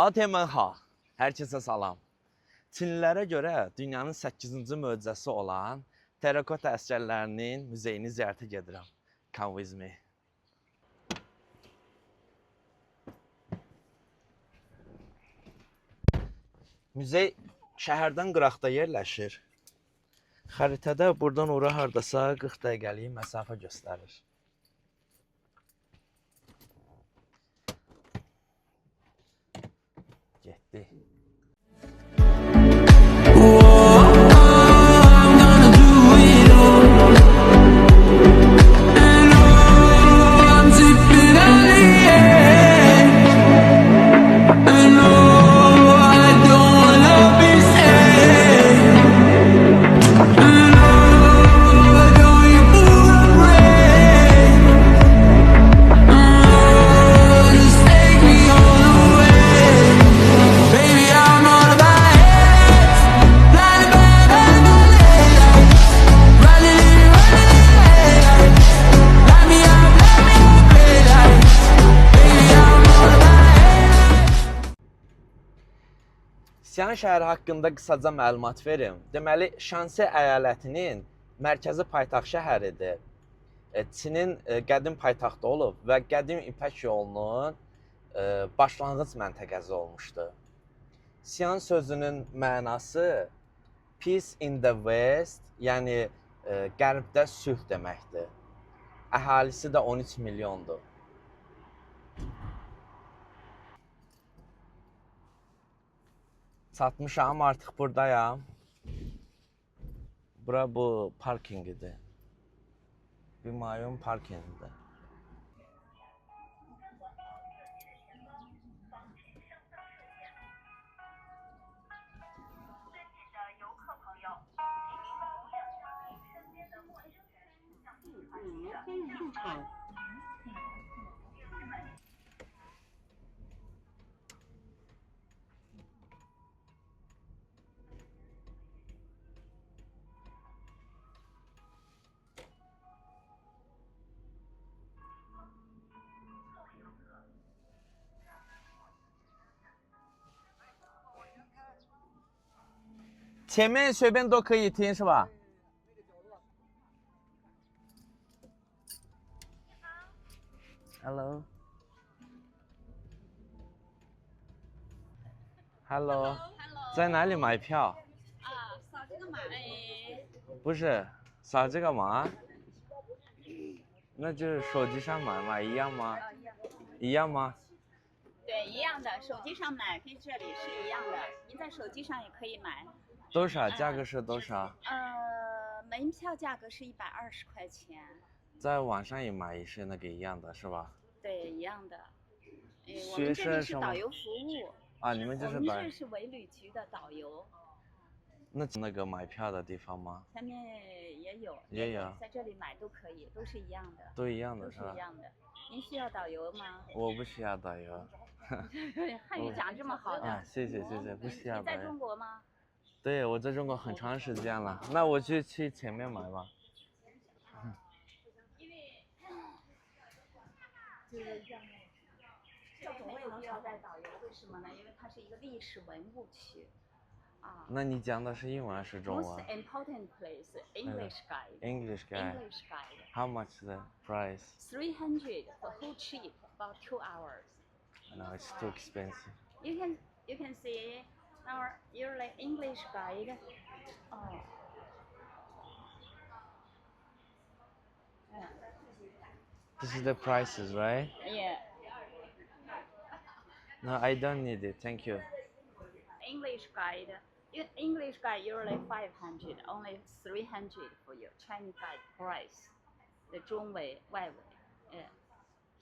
Latte mən hər kəsə salam. Çinlilərə görə dünyanın 8-ci möcüzəsi olan terrakota əsgərlərinin muzeyini ziyarətə gedirəm. Come with me. Muzey şəhərdən qıraqda yerləşir. Xəritədə buradan ora hardasa 40 dəqiqəlik məsafə göstərir. Getdi. Xian şəhəri haqqında qısaca məlumat verim. Deməli, Şansi əyalətinin mərkəzi paytaxt şəhəridir. Çinin qədim paytaxtı olub və qədim İpək yolunun başlanğıc məntəqəsi olmuşdur. Xian sözünün mənası Peace in the West, yəni qərbdə sülh deməkdir. Əhalisi də 13 milyondur. Çatmışam, artıq buradayam. Bura bu parkingidir. Bimayun parkingidir.前面随便都可以听是吧 ？Hello， Hello， 在哪里买票？扫这个码。不是，扫这个码？那就是手机上买嘛，一样吗？一样吗？对，一样的，手机上买跟这里是一样的，您在手机上也可以买。多少？价格是多少？门票价格是120块钱。在网上也买也是那个一样的，是吧？对，一样的。我们这里是导游服务。啊，你们就是我们这是文旅局的导游。那个买票的地方吗？下面也有，在这里买都可以，都是一样的。都一样的是吧？都是一样的。您需要导游吗？我不需要导游。汉语讲这么好的。啊，谢谢，不需要导游。你在中国吗？对，我在中国很长时间了。那我就去前面买吧。这种没有必要带导游，为什么呢？因为它是一个历史文物区。那你讲的是英文还是中文 ？Most important place, English guide. English guide. English guide. How much the price? 300 for whole trip, about 2 hours. No, it's too expensive. You can see our yearly English guide. Oh. This is the prices, right? Yeah. No, I don't need it. Thank you. English guide usually 500, only 300 for your Chinese guide price. The 中文外文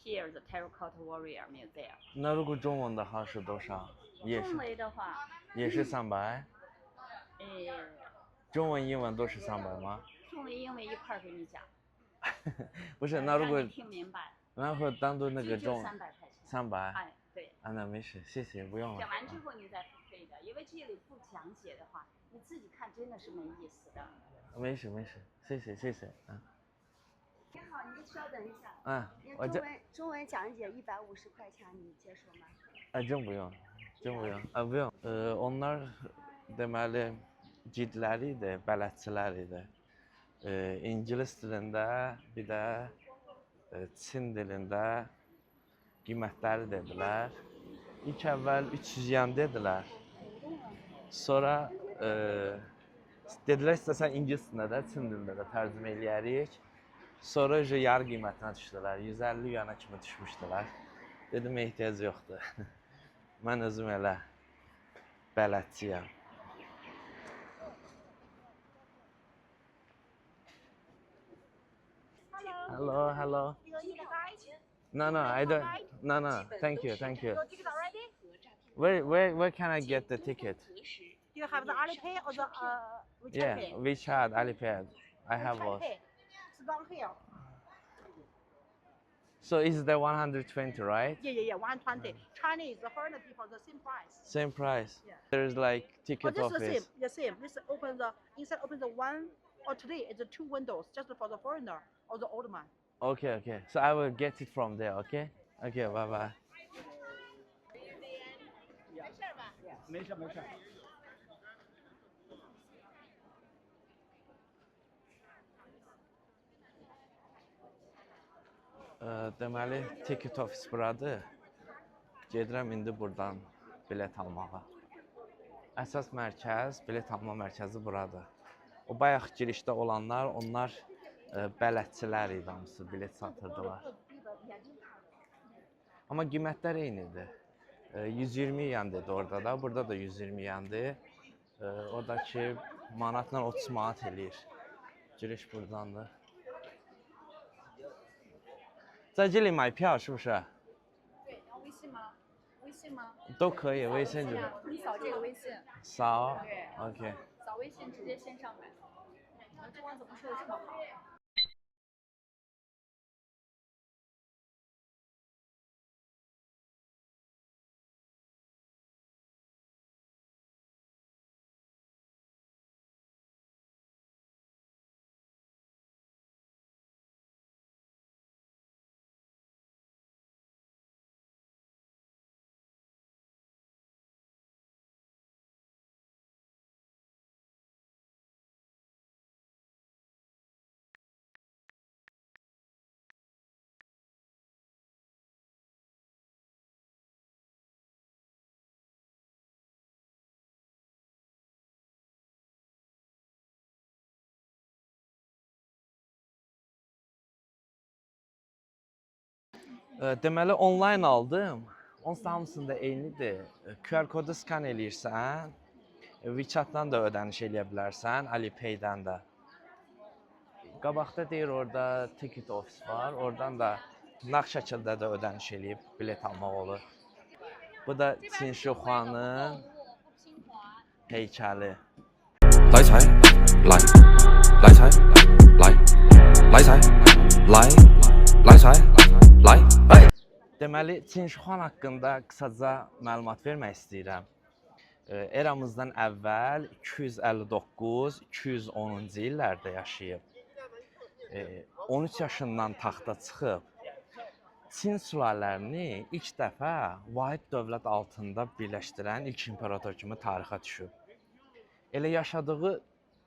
Here the Terracotta Warrior Museum. 那如果中文的话是多少？也是。中文的话也是300。中文、英文都是300吗？中文、英文一块给你讲。不是，那如果听明白。然后单独那个中300块钱。300。哎，对。啊，那没事，谢谢，不用了。讲完之后你再付费的，因为这里不讲解的话，你自己看真的是没意思的。没事，谢谢，你好，您稍等一下。我中文讲解150块钱，你接受吗？真不用。Bilmiyorum. Avion. Onlar deməli gidləri idi, bələdçilər idi. İngilis dilində, bir də Çin dilində qiymətləri dedilər. İlk əvvəl 300 yen dedilər. Sonra dedilər istəsən ingilis dilində də, Çin dilində də tərcümə eləyərik. Sonra yarı qiymətinə düşdülər. 150 yana kimi düşmüşdülər. Dedim ehtiyac yoxdur. Mən özüm elə bələdçiyəm. Hello, hello. You need a guide? No, I don't. No, thank you. Your ticket already? Where can I get the ticket? Do you have the Alipay or the WeChat Yeah, Pay? WeChat, Alipay. I have WeChat one. Pay. It's down here. So is the 120, right? Yeah, 120. Chinese, the foreigner people, the same price. Same price. Yeah. There's like Oh, ticket this is the office. same. The same. This open the inside. Open the one or today it's the two windows just for the foreigner or the old man. Okay. So I will get it from there. Okay. Okay. Bye bye. 没事没事。 Deməli ticket office buradır. Gedirəm indi buradan bilet almağa. Əsas mərkəz, bilet alma mərkəzi buradır. O bayaq girişdə olanlar, onlar bələdçilər idi, hamısı bilet satırdılar. Amma qiymətlər eynidir. 120 yen dedi orada da, burada da 120 yendir. Oradakı manatla 30 manat eləyir. Giriş buradandır. 在这里买票是不是？对，然后微信吗？微信吗？都可以，微信就你扫这个微信，扫。对 OK。扫微信直接线上买。你们中文怎么说的这么好？ Deməli onlayn aldım. Onsuz da hamısında eynidir. QR kodu skan eləyirsən, WeChat-dan da ödəniş eləyə bilərsən, Alipay-dən də. Qabaqda deyir orada ticket office var. Oradan da nağd şəkildə də ödəniş eləyib bilet almaq olur. Bu da Çin Şixuanın heykəli. 来财，来，来财，来，来财，来，来财，来，哎。 Deməli, Çin Şixuan haqqında qısaca məlumat vermək istəyirəm. Eramızdan əvvəl 259-210-cu illərdə yaşayıb. 13 yaşından taxta çıxıb. Çin sülalələrini ilk dəfə vahid dövlət altında birləşdirən ilk imperator kimi tarixə düşüb. Elə yaşadığı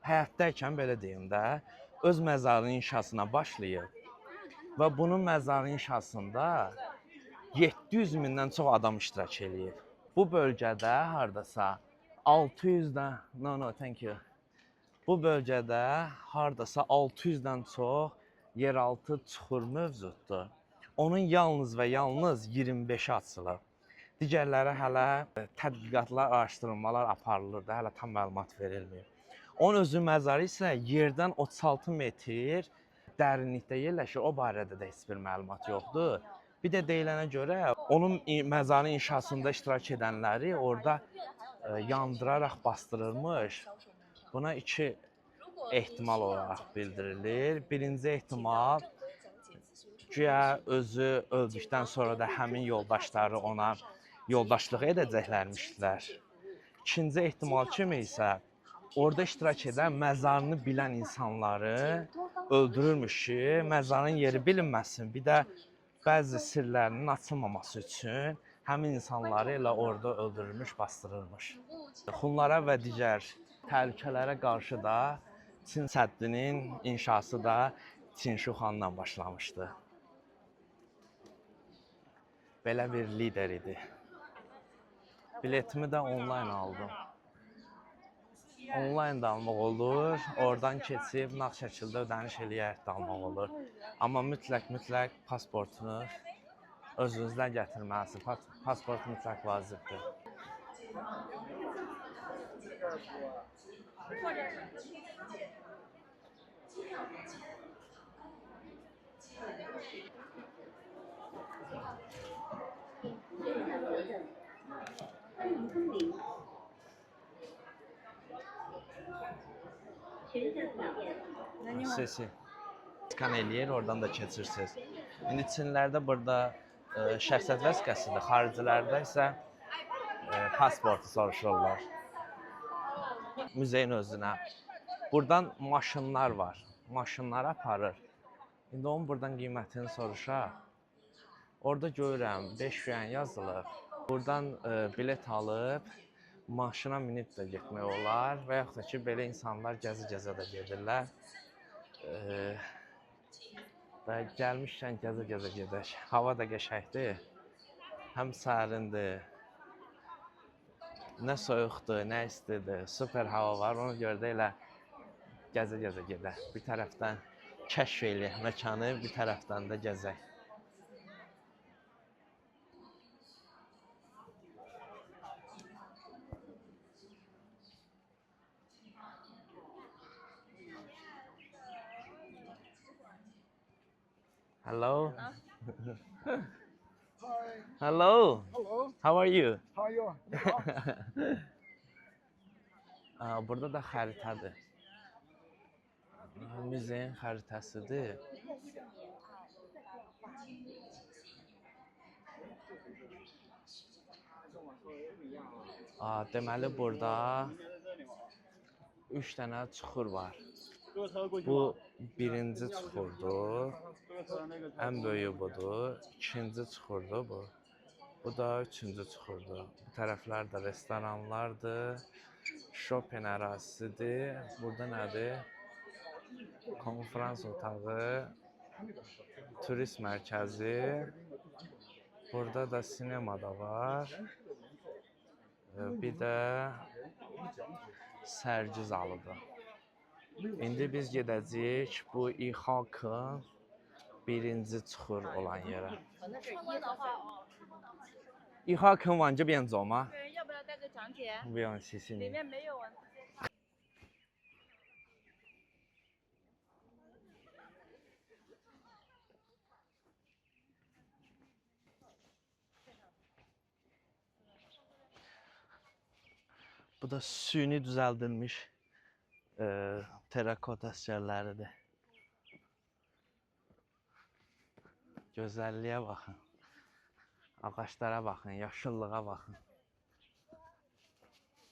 həyatdaykən belə deyim də, öz məzarının inşasına başlayıb və bunun məzarının inşasında 700 mindən çox adam iştirak eləyib. Bu bölgədə hardasa 600-dən, thank you. Bu bölgədə hardasa 600-dən çox yeraltı çuxur mövcuddur. Onun yalnız və yalnız 25-i açılıb. Digərləri hələ tədqiqatlar, araşdırmalar aparılır da, hələ tam məlumat verilmir. Onun özü məzarı isə yerdən 36 metr dərinlikdə yerləşir. O barədə də heç bir məlumat yoxdur. Bir də deyilənə görə onun məzarın inşasında iştirak edənləri orada yandıraraq bastırılmış. Buna iki ehtimal olaraq bildirilir. Birinci ehtimal, güya özü öldükdən sonra da həmin yoldaşları ona yoldaşlıq edəcəklərmişdilər. İkinci ehtimal kimi isə orada iştirak edən məzarını bilən insanları öldürürmüş ki, məzarın yeri bilinməsin. Bir də bəzi sirlərinin açılmaması üçün həmin insanları elə orada öldürülmüş, bastırılmış. Hunlara və digər təhlükələrə qarşı da Çin səddinin inşası da Çin Şuxandan başlamışdı. Belə bir lider idi. Biletimi də onlayn aldım. Onlayn da almaq olur, oradan keçib nağd şəkildə ödəniş eləyərək də almaq olur. Amma mütləq pasportunu özünüzlə gətirməlisiniz. Pasport mütləq vacibdir. Sesi skan eləyir, oradan da keçirsiniz. İndi Çinlərdə burada şəxsiyyət vəsiqəsidir, xaricilərdə isə pasportu soruşurlar. Muzeyin özünə. Buradan maşınlar var, maşınlar aparır. İndi onun buradan qiymətini soruşaq. Orada görürəm 5 yuan yazılıb. Buradan bilet alıb maşına minib də getmək olar və yaxud da ki, belə insanlar gəzə-gəzə də gedirlər. Və gəlmişkən gəzə-gəzə gedək. Hava da qəşəngdir, həm sərindir, nə soyuqdur, nə istidir, super hava var. Ona görə də elə gəzə-gəzə gedək. Bir tərəfdən kəşf eləyək məkanı, bir tərəfdən də gəzək. Hello. Hello. Hello. How are you? How are you? Burada da xəritədir. Müzeyin xəritəsidir. Deməli burada 3 dənə çuxur var. Bu birinci çuxurdur. Ən böyüyü budur. İkinci çuxurdur bu. Bu da üçüncü çuxurdur. Bu tərəflər də restoranlardır. Shopping ərazisidir. Burada nədir? Konferans otağı. Turist mərkəzi. Burada da sinema da var. Bir də sərgi zalıdır. İndi biz gedəcəyik bu İHAKın birinci çuxur olan yerə. 1号坑往这边走吗？对，要不要带个讲解？不用，谢谢你。里面没有啊。 Bu da süni düzəldilmiş terakot əsgərləridir. Gözəlliyə baxın. Ağaçlara baxın, yaşıllığa baxın.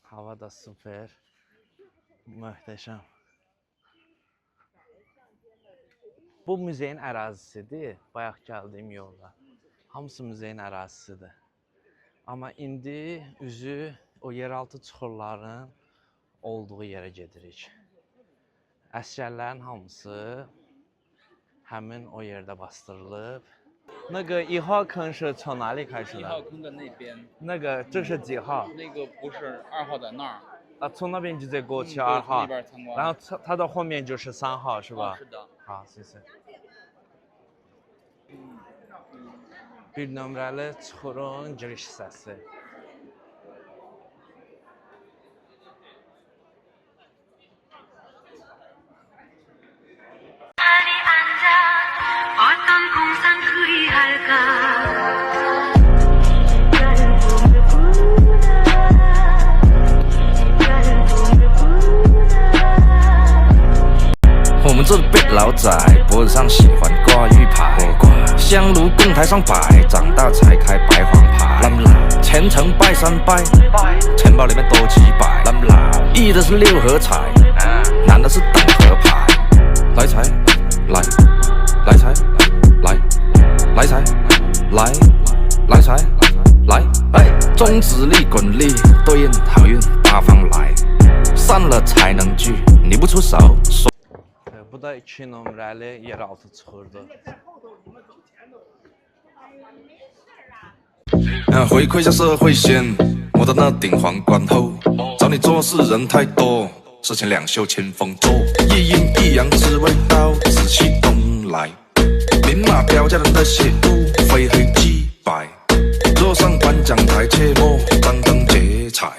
Hava da super. Möhtəşəm. Bu muzeyin ərazisidir. Bayaq gəldiyim yolda. Hamısı muzeyin ərazisidir. Amma indi üzü o yeraltı çuxurların olduğu yerə gedirik. Əsgərlərin hamısı həmin o yerdə bastırılıb. 那个1号坑是从哪里开始的？ 1号坑的那边，那个这是几号？ 那个不是2号在那儿，啊，从那边直接过去对2号从那，边参观。然后它的后面就是3号，是吧？是的。好，谢谢。Bir nömrəli çuxurun giriş hissəsi.我们这辈老仔脖子上喜欢挂玉牌，香炉供台上摆，长大才开白黄牌。虔诚拜3拜，钱包里面多几百。一的是6合彩，男的是等合牌。来财来，来财来，来财来，来财来。终止力滚力，对应好运八方来。散了才能聚，你不出手。Bu da 2 nömrəli yeraltı çuxurdur. 回馈下社会先，我的那顶皇冠后，找你做事人太多，事情两袖清风做，一阴一阳之谓道，紫气东来，明码标价人的血路，非黑即白，坐上颁奖台切莫张灯结彩，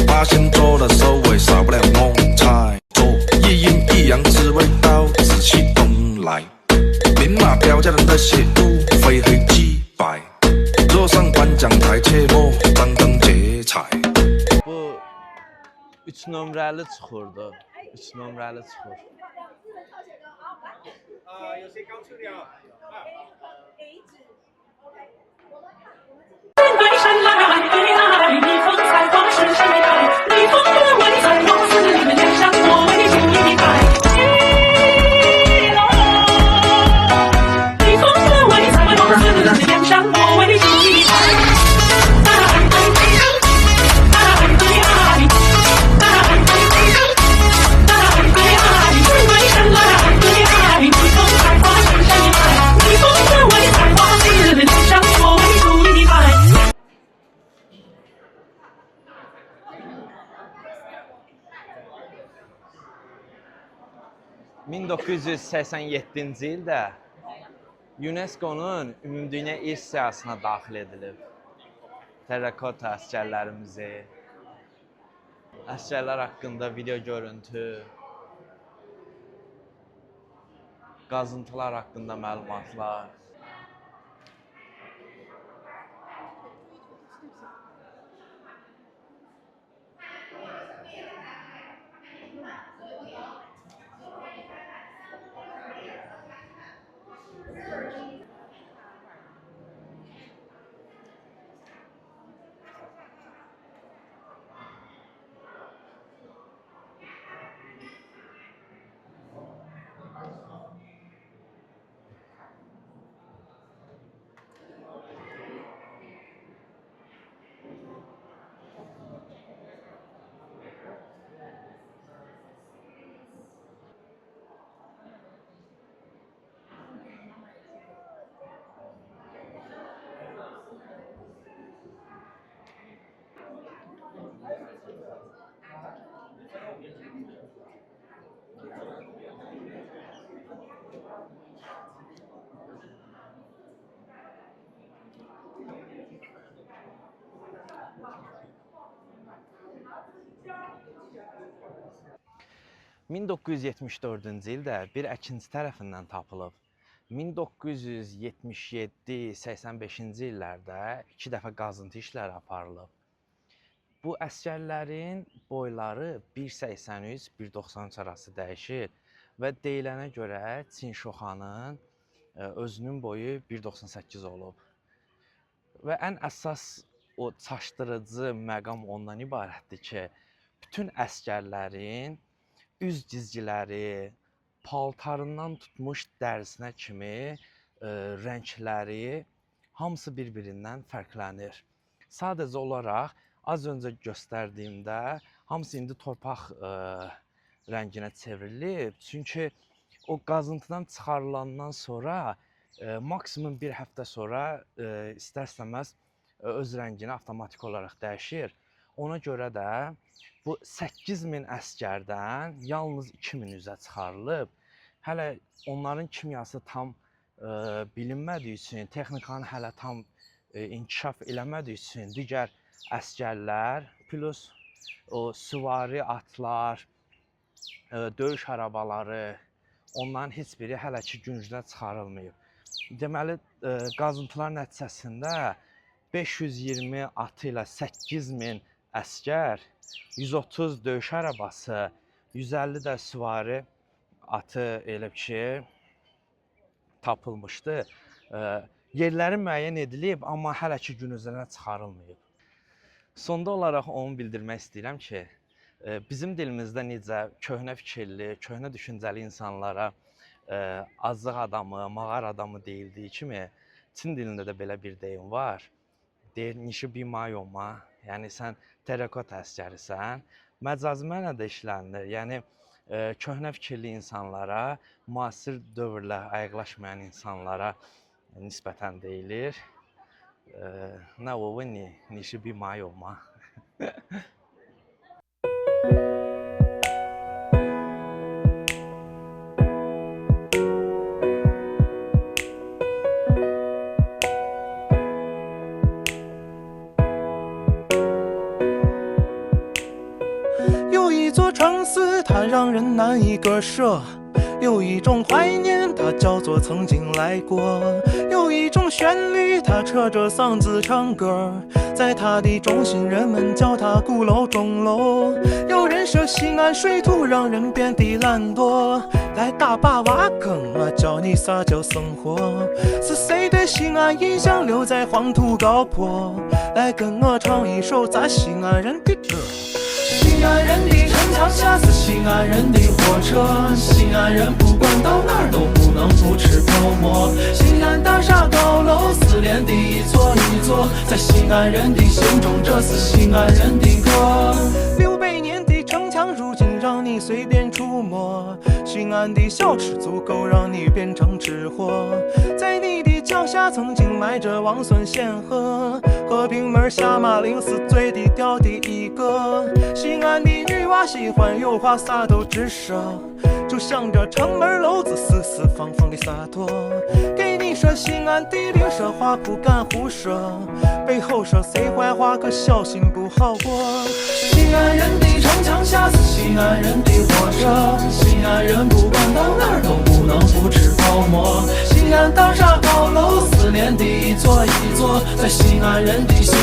八仙桌的收尾少不了梦菜，做一阴一阳之谓道，紫气东来，明码标价人的血路，非黑即白。坐上颁奖台，切莫张灯结彩。Bu 3 nömrəli çuxurdur. 3 nömrəli çuxur. 有谁刚出的啊？白山来，你风采花是谁来？你风不问在我寺，脸上我为你煮一拜。你风不问在我寺，脸上我为你煮一拜。1987-ci ildə UNESCO-nun Ümumdünya İrs siyahısına daxil edilib. Terrakota əsgərlərimizi, əsgərlər haqqında video görüntü, qazıntılar haqqında məlumatlar. ...1974-cü ildə bir əkinçi tərəfindən tapılıb. 1977-85-ci illərdə 2 dəfə qazıntı işləri aparılıb. Bu əsgərlərin boyları 1.83-1.93 arası dəyişir və deyilənə görə Çin Şoxanın özünün boyu 1.98 olub. Və ən əsas o çaşdırıcı məqam ondan ibarətdir ki, bütün əsgərlərin üz cizgiləri, paltarından tutmuş dərisinə kimi rəngləri hamısı bir-birindən fərqlənir. Sadəcə olaraq az öncə göstərdiyimdə hamısı indi torpaq rənginə çevrilib. Çünki o qazıntıdan çıxarılandan sonra maksimum bir həftə sonra istər-istəməz öz rəngini avtomatik olaraq dəyişir. Ona görə də bu 8000 əsgərdən yalnız 2000 üzə çıxarılıb. Hələ onların kimyası tam bilinmədiyi üçün, texnikanı hələ tam inkişaf eləmədiyi üçün digər əsgərlər, plus o süvari atlar, döyüş arabaları, onların heç biri hələ ki güncdə çıxarılmayıb. Deməli, qazıntılar nəticəsində 520 atı ilə 8000 əsgər, 130 döyüş arabası, 150 də süvari atı elə ki tapılmışdı. Yerləri müəyyən edilib, amma hələ ki gün üzərinə çıxarılmayıb. Sonda olaraq onu bildirmək istəyirəm ki, bizim dilimizdə necə köhnə fikirli, köhnə düşüncəli insanlara azıq adamı, mağar adamı deyildiyi kimi, Çin dilində də belə bir deyim var. deyir nişi bima yoma, yəni sən terrakota əsgərisən. Məcazi mənada işlənilir. Yəni köhnə fikirli insanlara, müasir dövrlə ayıqlaşmayan insanlara nisbətən deyilir. Na o nişi bima yoma. 有一座城市，它让人难以割舍。有一种怀念，它叫做曾经来过。有一种旋律，它扯着嗓子唱歌。在它的中心，人们叫它鼓楼钟楼。有人说西安水土让人变得懒惰，来打把挖坑，我教你啥叫生活。是谁对西安印象留在黄土高坡？来跟我唱一首咱西安人的歌。 西安人的城墙下是西安人的火车，西安人不管到哪儿都不能不吃泡馍。西安大厦高楼四连的一座一座，在西安人的心中，这是西安人的歌。600年的城墙，如今让你随便触摸。西安的小吃足够让你变成吃货。在你的脚下曾经埋着王孙显赫，和平门下马陵是最低调的一个。西安的女娃喜欢有话啥都直说，就像这城门楼子四四方方的洒脱。给你说西安地灵，说话不敢胡说，背后说谁坏话可小心不好过。西安人的城墙下是西安人的火车，西安人不管到哪儿都不能不吃泡馍。西安大厦高楼四连的一座一座，在西安人的心。